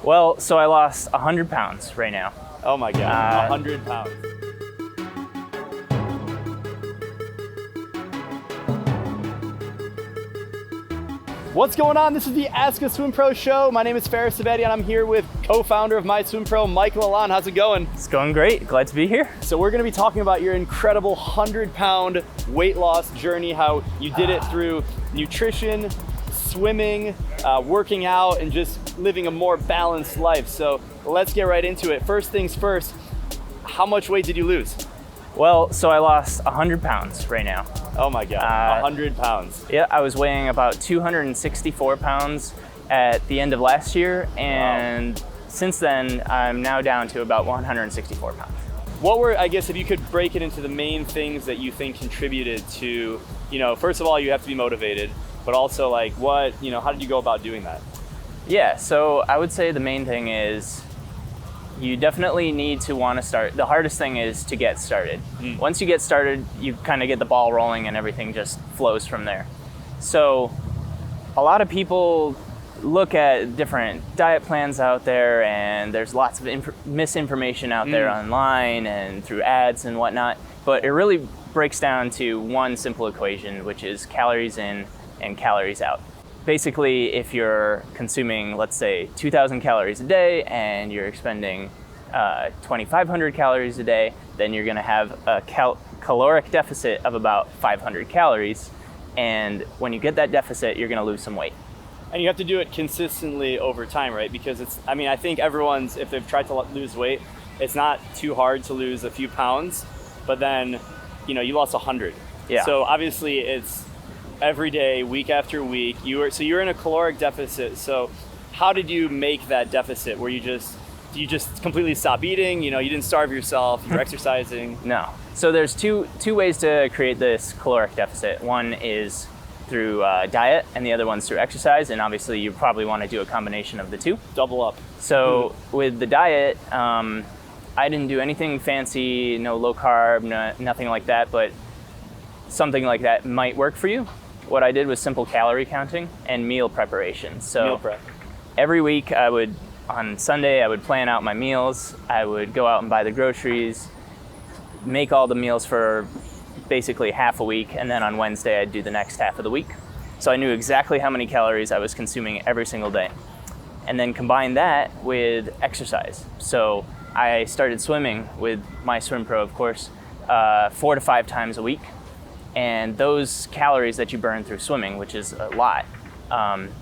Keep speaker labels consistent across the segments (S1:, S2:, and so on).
S1: Well, so I lost 100 pounds right now.
S2: Oh my God, 100 pounds. What's going on? This is the Ask a SwimPro show. My name is Ferris Sabedi and I'm here with co-founder of MySwimPro, Michael Alon. How's it going?
S1: It's going great. Glad to be here.
S2: So we're gonna be talking about your incredible 100-pound weight loss journey, how you did it through nutrition, swimming, working out, and just living a more balanced life. So let's get right into it. First things first, how much weight did you lose?
S1: Well, so I lost 100 pounds right now.
S2: Oh my God, 100 pounds.
S1: Yeah, I was weighing about 264 pounds at the end of last year, and since then, I'm now down to about 164 pounds.
S2: What were, I guess, if you could break it into the main things that you think contributed to, first of all, you have to be motivated, but also like how did you go about doing that?
S1: Yeah, so I would say the main thing is you definitely need to want to start. The hardest thing is to get started. Once you get started, you kind of get the ball rolling and everything just flows from there. So a lot of people look at different diet plans out there, and there's lots of misinformation out there online and through ads and whatnot, but it really breaks down to one simple equation, which is calories in and calories out. Basically, if you're consuming, let's say, 2,000 calories a day and you're expending 2,500 calories a day, then you're gonna have a caloric deficit of about 500 calories. And when you get that deficit, you're gonna lose some weight.
S2: And you have to do it consistently over time, right? Because I think everyone's, if they've tried to lose weight, it's not too hard to lose a few pounds, but then, you lost 100.
S1: Yeah.
S2: So obviously it's every day, week after week. You're in a caloric deficit. So how did you make that deficit? Where you just completely stop eating? You didn't starve yourself. You're exercising.
S1: No. So there's two ways to create this caloric deficit. One is through diet, and the other one's through exercise. And obviously, you probably want to do a combination of the two.
S2: Double up.
S1: So with the diet, I didn't do anything fancy, no low carb, nothing like that. But something like that might work for you. What I did was simple calorie counting and meal preparation. So
S2: meal prep.
S1: Every week on Sunday, I would plan out my meals. I would go out and buy the groceries, make all the meals for basically half a week, and then on Wednesday, I'd do the next half of the week. So I knew exactly how many calories I was consuming every single day. And then combine that with exercise. So I started swimming with MySwimPro, of course, 4 to 5 times a week. And those calories that you burn through swimming, which is a lot,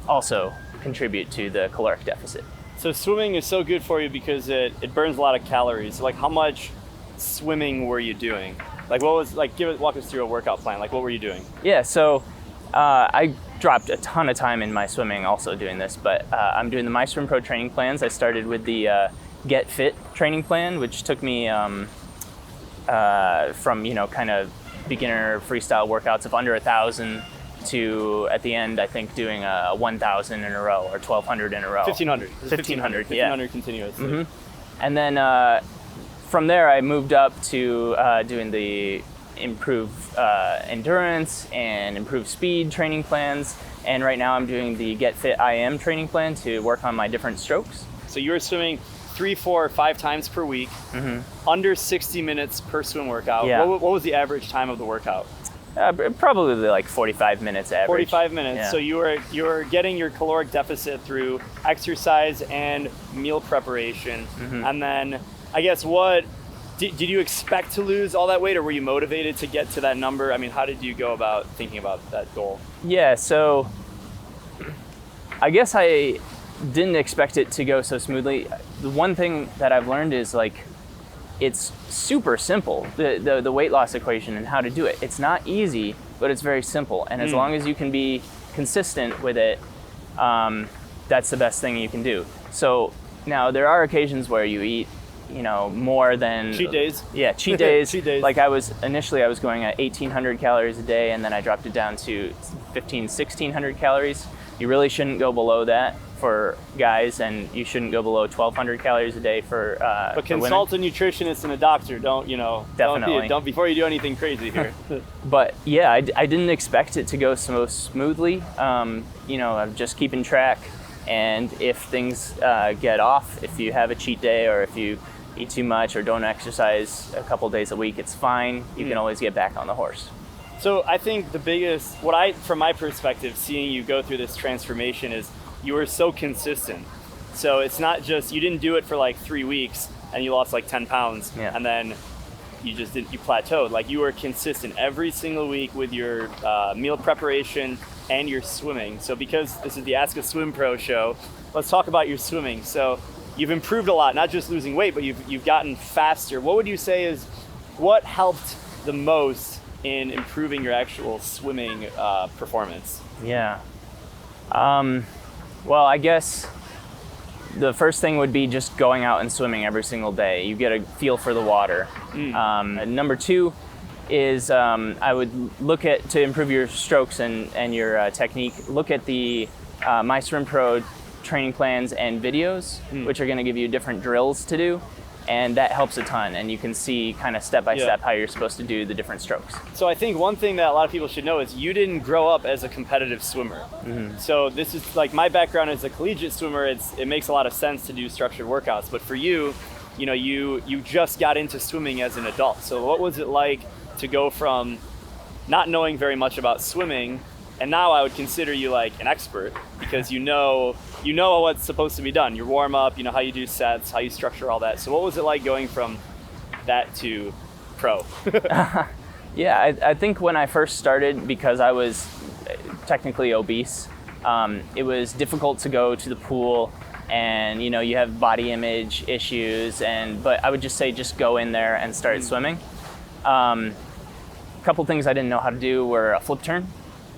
S1: also contribute to the caloric deficit.
S2: So swimming is so good for you because it burns a lot of calories. So like, how much swimming were you doing? Like, walk us through a workout plan. Like, what were you doing?
S1: Yeah, so I dropped a ton of time in my swimming also doing this, but I'm doing the MySwimPro training plans. I started with the Get Fit training plan, which took me from, kind of beginner freestyle workouts of under 1,000 to, at the end, I think doing 1,000 in a row or 1,200 in a row.
S2: 1,500.
S1: 1,500, yeah.
S2: 1,500 continuously.
S1: Mm-hmm. And then from there, I moved up to doing the improve endurance and improve speed training plans. And right now I'm doing the Get Fit IM training plan to work on my different strokes.
S2: So you were swimming 3, 4, 5 times per week, under 60 minutes per swim workout.
S1: Yeah.
S2: What was the average time of the workout?
S1: Probably like 45 minutes average.
S2: 45 minutes.
S1: Yeah.
S2: So you were getting your caloric deficit through exercise and meal preparation. And then I guess did you expect to lose all that weight, or were you motivated to get to that number? I mean, how did you go about thinking about that goal?
S1: Yeah, so I guess I didn't expect it to go so smoothly. The one thing that I've learned is it's super simple, the weight loss equation and how to do it. It's not easy, but it's very simple. And as long as you can be consistent with it, that's the best thing you can do. So now there are occasions where you eat, more than...
S2: Cheat days?
S1: Yeah, cheat days.
S2: Cheat days.
S1: Like I was going at 1,800 calories a day, and then I dropped it down to 1,600 calories. You really shouldn't go below that for guys, and you shouldn't go below 1,200 calories a day for
S2: But consult a nutritionist and a doctor.
S1: Definitely.
S2: Don't before you do anything crazy here.
S1: But yeah, I didn't expect it to go so smoothly. I'm just keeping track. And if things get off, if you have a cheat day or if you eat too much or don't exercise a couple days a week, it's fine. You can always get back on the horse.
S2: So I think the biggest, from my perspective, seeing you go through this transformation is you were so consistent. So it's not just, you didn't do it for like 3 weeks and you lost like 10 pounds and then you plateaued. Like you were consistent every single week with your meal preparation and your swimming. So because this is the Ask a Swim Pro show, let's talk about your swimming. So you've improved a lot, not just losing weight, but you've gotten faster. What would you say is what helped the most in improving your actual swimming performance?
S1: Yeah. Well, I guess the first thing would be just going out and swimming every single day. You get a feel for the water. And number 2 is I would look at, to improve your strokes and your technique, look at the MySwimPro training plans and videos, which are going to give you different drills to do. And that helps a ton. And you can see kind of step by step how you're supposed to do the different strokes.
S2: So I think one thing that a lot of people should know is you didn't grow up as a competitive swimmer. So this is like my background as a collegiate swimmer. It makes a lot of sense to do structured workouts. But for you, you just got into swimming as an adult. So what was it like to go from not knowing very much about swimming, and now I would consider you like an expert because you know what's supposed to be done. Your warm up, you know how you do sets, how you structure all that. So what was it like going from that to pro?
S1: Yeah, I think when I first started, because I was technically obese, it was difficult to go to the pool, and you have body image issues, but I would just say just go in there and start swimming. A couple things I didn't know how to do were a flip turn.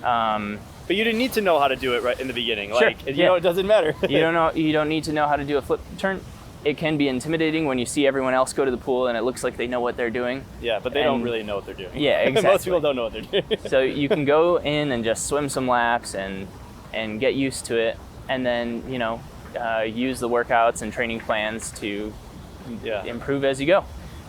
S2: But you didn't need to know how to do it right in the beginning.
S1: Sure.
S2: Like, it doesn't matter.
S1: You don't need to know how to do a flip turn. It can be intimidating when you see everyone else go to the pool and it looks like they know what they're doing.
S2: Yeah, but they don't really know what they're doing.
S1: Yeah, exactly.
S2: Most people don't know what they're doing.
S1: So you can go in and just swim some laps and get used to it, and then use the workouts and training plans to improve as you go.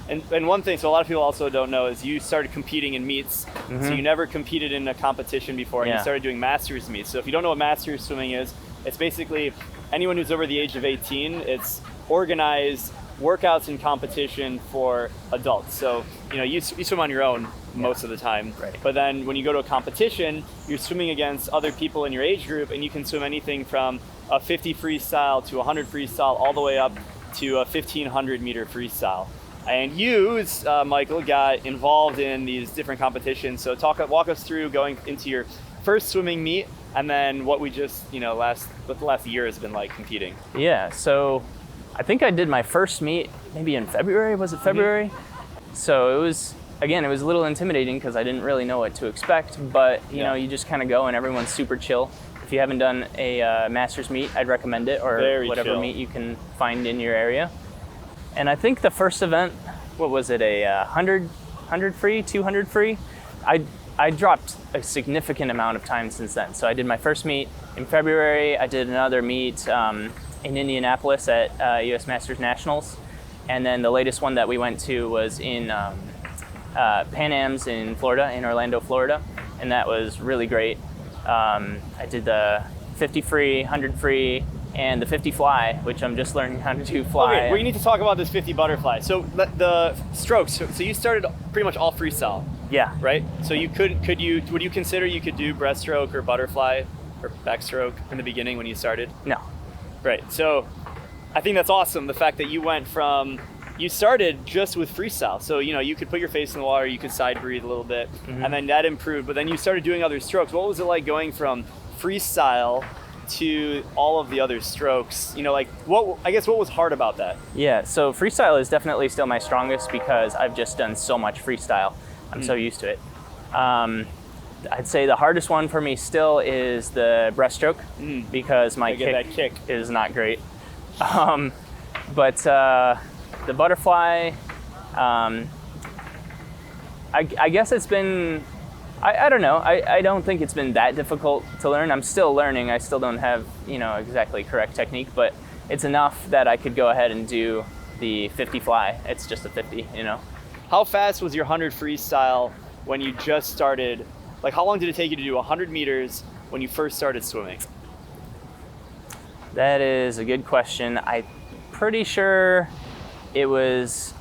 S2: And one thing, so a lot of people also don't know, is you started competing in meets. So you never competed in a competition before, and you started doing masters meets. So if you don't know what masters swimming is, it's basically anyone who's over the age of 18. It's organized workouts and competition for adults. So you swim on your own most of the time,
S1: right.
S2: But then when you go to a competition, you're swimming against other people in your age group, and you can swim anything from a 50 freestyle to 100 freestyle all the way up to a 1500 meter freestyle. And you, Michael, got involved in these different competitions. So walk us through going into your first swimming meet, and then what we just, what the last year has been like competing.
S1: Yeah, so I think I did my first meet maybe in February. Was it February? So it was a little intimidating because I didn't really know what to expect. But you just kind of go, and everyone's super chill. If you haven't done a Masters meet, I'd recommend it, or whatever meet you can find in your area. And I think the first event, what was it, a 100 free, 200 free? I dropped a significant amount of time since then. So I did my first meet in February. I did another meet in Indianapolis at US Masters Nationals. And then the latest one that we went to was in Pan Am's in Florida, in Orlando, Florida. And that was really great. I did the 50 free, 100 free, and the 50 fly, which I'm just learning how to do fly.
S2: Okay, we need to talk about this 50 butterfly. So the strokes, so you started pretty much all freestyle.
S1: Yeah.
S2: Right? So would you consider you could do breaststroke or butterfly or backstroke in the beginning when you started?
S1: No.
S2: Right. So I think that's awesome. The fact that you started just with freestyle. So, you could put your face in the water, you could side breathe a little bit, and then that improved, but then you started doing other strokes. What was it like going from freestyle to all of the other strokes? What was hard about that?
S1: Yeah, so freestyle is definitely still my strongest because I've just done so much freestyle. I'm so used to it. I'd say the hardest one for me still is the breaststroke because my kick is not great. But the butterfly, I guess it's been, I don't know. I don't think it's been that difficult to learn. I'm still learning. I still don't have, exactly correct technique, but it's enough that I could go ahead and do the 50 fly. It's just a 50,
S2: How fast was your 100 freestyle when you just started? Like, how long did it take you to do 100 meters when you first started swimming?
S1: That is a good question. I'm pretty sure it was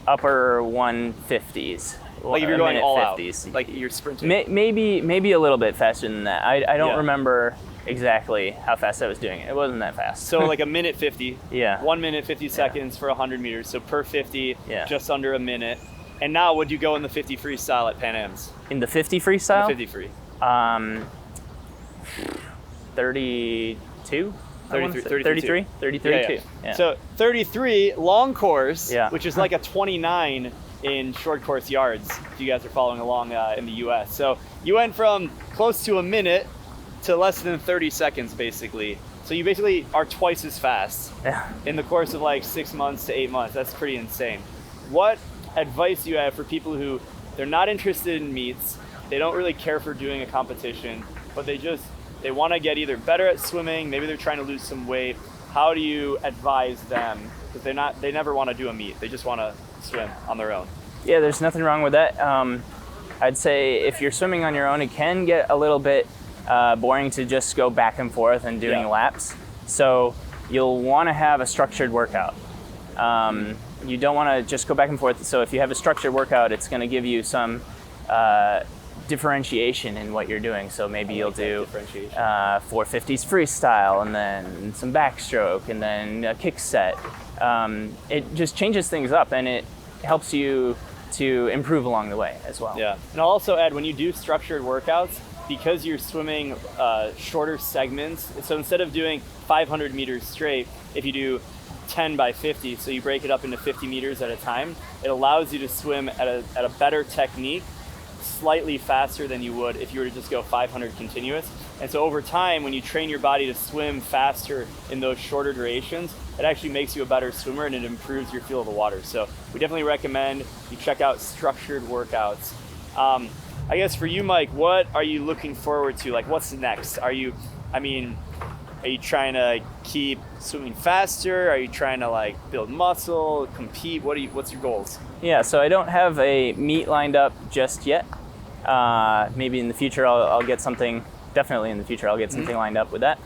S1: upper 150s.
S2: Like if you're going all
S1: 50s.
S2: out, like you're sprinting.
S1: Maybe a little bit faster than that. I don't
S2: Yeah.
S1: remember exactly how fast I was doing it. It wasn't that fast.
S2: So like a minute 50.
S1: Yeah.
S2: 1 minute 50 seconds for 100 meters. So per 50,
S1: Yeah.
S2: just under a minute. And now would you go in the 50 freestyle at Pan Am's?
S1: In the 50 freestyle?
S2: The 50 free.
S1: 32?
S2: 33.
S1: 33. Yeah.
S2: So 33 long course,
S1: Yeah.
S2: which is like a 29 in short course yards, if you guys are following along in the US. So you went from close to a minute to less than 30 seconds, basically. So you basically are twice as fast
S1: Yeah.
S2: in the course of like 6 months to 8 months. That's pretty insane. What advice do you have for people who they're not interested in meets, they don't really care for doing a competition, but they want to get either better at swimming, maybe they're trying to lose some weight. How do you advise them? Because they never want to do a meet. They just want to swim on their own.
S1: Yeah, there's nothing wrong with that. I'd say if you're swimming on your own, it can get a little bit boring to just go back and forth and doing
S2: Yeah.
S1: laps. So you'll want to have a structured workout. You don't want to just go back and forth. So if you have a structured workout, it's going to give you some differentiation in what you're doing. So maybe you'll do 450s freestyle and then some backstroke and then a kick set. It just changes things up and it helps you to improve along the way as well.
S2: Yeah, and I'll also add, when you do structured workouts, because you're swimming shorter segments, so instead of doing 500 meters straight, if you do 10 by 50, so you break it up into 50 meters at a time, it allows you to swim at a better technique, slightly faster than you would if you were to just go 500 continuous. And so over time, when you train your body to swim faster in those shorter durations, it actually makes you a better swimmer and it improves your feel of the water. So we definitely recommend you check out structured workouts. I guess for you, Mike, what are you looking forward to? Like, what's next? Are you trying to keep swimming faster? Are you trying to like build muscle, compete? What's your goals?
S1: Yeah, so I don't have a meet lined up just yet. Maybe in the future I'll get something. Definitely in the future I'll get something lined up with that.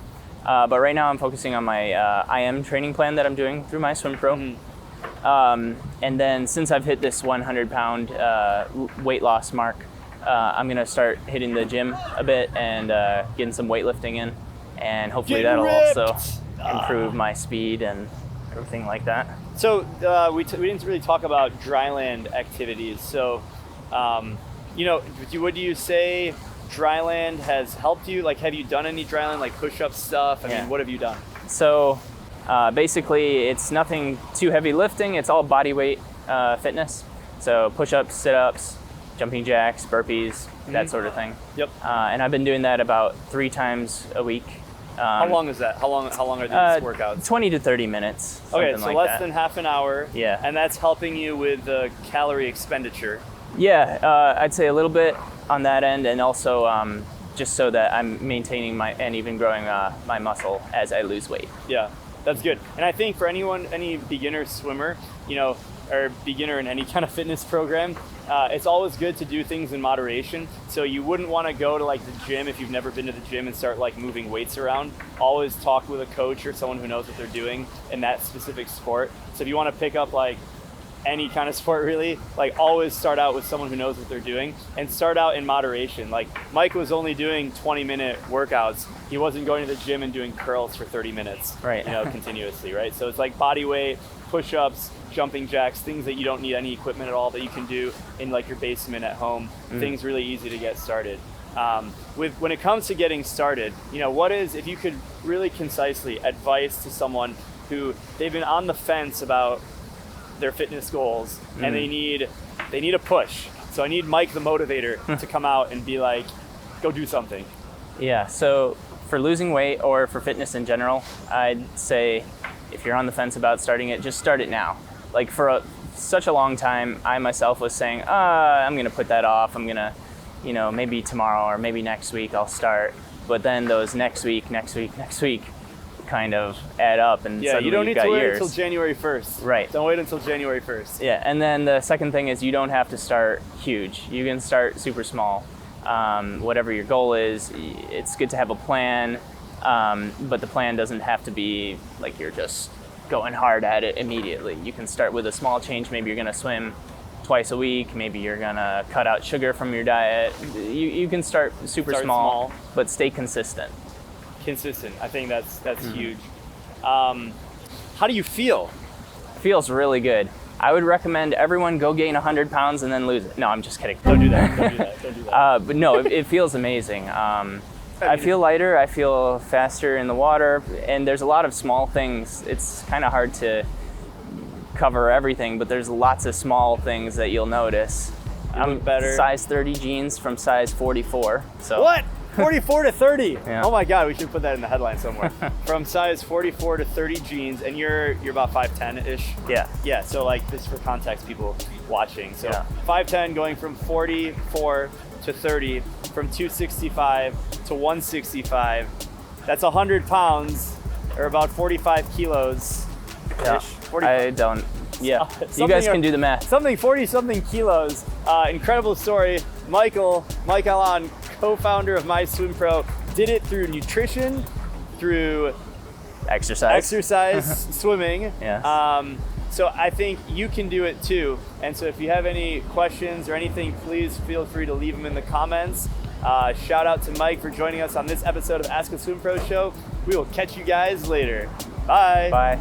S1: But right now I'm focusing on my IM training plan that I'm doing through MySwimPro. And then since I've hit this 100-pound weight loss mark, I'm gonna start hitting the gym a bit and getting some weightlifting in, and hopefully that'll also improve my speed and everything like that.
S2: So we didn't really talk about dryland activities. So would you say dryland has helped you? Like, have you done any dryland, like push-up stuff? I mean, what have you done?
S1: So basically it's nothing too heavy lifting. It's all body weight fitness. So push-ups, sit-ups, jumping jacks, burpees, that sort of thing. Yep. And I've been doing that about 3 times a week.
S2: How long is that? How long are these workouts?
S1: 20 to 30 minutes.
S2: Okay, so
S1: like
S2: less than half an hour.
S1: Yeah.
S2: And that's helping you with the calorie expenditure.
S1: Yeah, I'd say a little bit on that end, and also just so that I'm maintaining and even growing my muscle as I lose weight.
S2: Yeah, that's good. And I think for any beginner swimmer, or beginner in any kind of fitness program, it's always good to do things in moderation. So you wouldn't want to go to like the gym if you've never been to the gym and start like moving weights around. Always talk with a coach or someone who knows what they're doing in that specific sport. So if you want to pick up like any kind of sport really, like always start out with someone who knows what they're doing and start out in moderation. Like Mike was only doing 20-minute workouts. He wasn't going to the gym and doing curls for 30 minutes,
S1: right?
S2: Continuously, right? So it's like body weight, push-ups, jumping jacks, things that you don't need any equipment at all that you can do in like your basement at home. Things really easy to get started. When it comes to getting started, what is, if you could really concisely advice to someone who they've been on the fence about their fitness goals and they need a push. So I need Mike the motivator to come out and be like, go do something.
S1: Yeah, so for losing weight or for fitness in general, I'd say if you're on the fence about starting it, just start it now. Like for such a long time, I myself was saying, I'm gonna put that off. I'm gonna, maybe tomorrow or maybe next week I'll start. But then those next week kind of add up, and suddenly
S2: you don't need to wait
S1: years.
S2: until January 1st.
S1: Right.
S2: Don't wait until January 1st.
S1: Yeah, and then the second thing is you don't have to start huge. You can start super small. Whatever your goal is, it's good to have a plan But the plan doesn't have to be like you're just going hard at it immediately. You can start with a small change. Maybe you're going to swim twice a week. Maybe you're going to cut out sugar from your diet. You can start super small, but stay consistent.
S2: Consistent. I think that's huge. How do you feel?
S1: Feels really good. I would recommend everyone go gain 100 pounds and then lose it. No, I'm just kidding.
S2: Don't do that. Don't do that. Don't do that.
S1: But no, it feels amazing. I feel lighter, I feel faster in the water, and there's a lot of small things. It's kind of hard to cover everything, but there's lots of small things that you'll notice.
S2: I'm better.
S1: Size 30 jeans from size 44. So
S2: what? 44 to 30?
S1: Yeah.
S2: Oh my God, we should put that in the headline somewhere. From size 44 to 30 jeans, and you're about 5'10"-ish?
S1: Yeah.
S2: Yeah, so like this for context, people watching. So
S1: Yeah.
S2: 5'10", going from 44 to 30, from 265 to 165. That's 100 pounds, or about 45 kilos.
S1: Yeah.
S2: 40,
S1: I don't. Yeah. You guys can do the math.
S2: 40-something kilos. Incredible story. Mike Alon, co-founder of MySwimPro, did it through nutrition, through exercise, swimming.
S1: Yes.
S2: So I think you can do it too. And so if you have any questions or anything, please feel free to leave them in the comments. Shout out to Mike for joining us on this episode of Ask a Swim Pro Show. We will catch you guys later. Bye.
S1: Bye.